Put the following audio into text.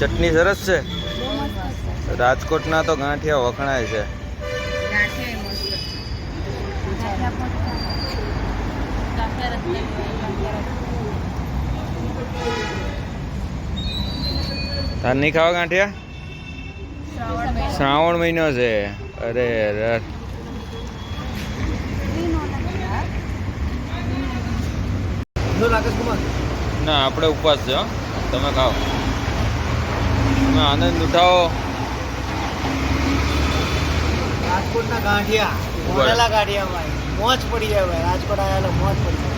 ચટણી સરસ છે. રાજકોટના તો ગાંઠિયા વખણાય છે. તાર નહીં ખાવા ગાંઠિયા? શ્રાવણ મહિનો છે. અરે યાર ના, આપણે ઉપવાસ છે. હો, તમે ખાઓ, તમે આનંદ ઉઠાવો. રાજકોટના ગાંઠિયા, મોઢેલા ગાંઠિયા ભાઈ, મોજ પડી જાય ભાઈ. રાજકોટ આવ્યા મોજ પડી જાય.